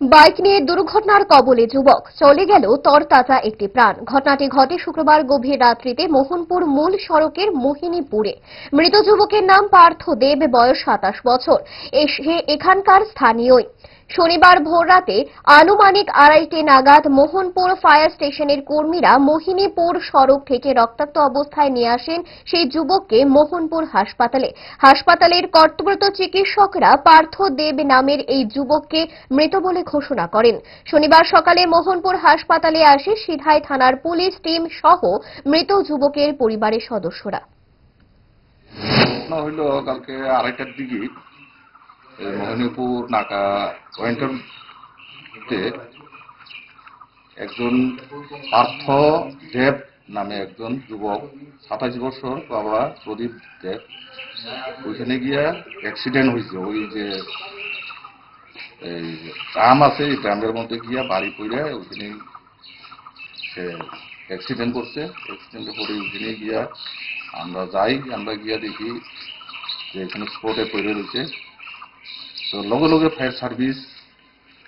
Bike নিয়ে দুর্ঘটনার কবলে যুবক, চলে গেল তরতাজা একটি প্রাণ। ঘটনাটি ঘটে শুক্রবার গভীর রাত্রিতে মোহনপুর মূল সড়কের মোহিনীপুরে। মৃত যুবকের নাম পার্থ দেব, বয়স 27 বছর। সে এখানকার স্থানীয়ই। শনিবার ভোররাতে আনুমানিক 2:30 নাগাদ মোহনপুর ফায়ার স্টেশনের কর্মীরা মোহিনীপুর সড়ক থেকে রক্তাক্ত অবস্থায় নিয়ে আসেন সেই যুবককে মোহনপুর হাসপাতালে। হাসপাতালের কর্তব্যরত চিকিৎসকরা পার্থ দেব নামের এই যুবককে মৃত বলে ঘোষণা করেন। শনিবার সকালে মোহনপুর হাসপাতালে আসে সিধাই থানার পুলিশ টিম সহ মৃত যুবকের পরিবারের সদস্যরা। হইল কালকে 2:30টার দিকে মোহিনীপুর নাকা পয়েন্টে একজন পার্থ দেব নামে একজন যুবক, 27 বছর, বাবা প্রদীপ দেব, ওইখানে গিয়া অ্যাক্সিডেন্ট হয়েছে। ওই যে এই ট্রাম আছে, এই ট্রামের মধ্যে গিয়া বাড়ি পড়ে ওইখানে সে অ্যাক্সিডেন্ট করছে। অ্যাক্সিডেন্টে পরে ওইখানে গিয়া আমরা গিয়া দেখি যে এখানে স্পটে পড়ে রয়েছে। তো লগে লগে ফায়ার সার্ভিস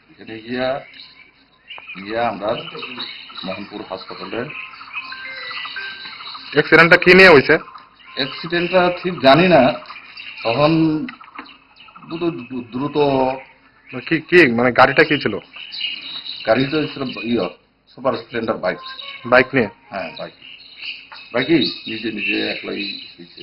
এখানে গিয়া আমরা মোহনপুর হাসপাতালে। অ্যাক্সিডেন্টটা কি নিয়ে হয়েছে? অ্যাক্সিডেন্টটা ঠিক জানি না, তখন দ্রুত কি মানে গাড়িটা কি ছিল? গাড়িটা ছিল সুপার স্প্লেন্ডার বাইক। বাইক নিয়ে? হ্যাঁ, বাইকই নিজে একলাই হয়েছে।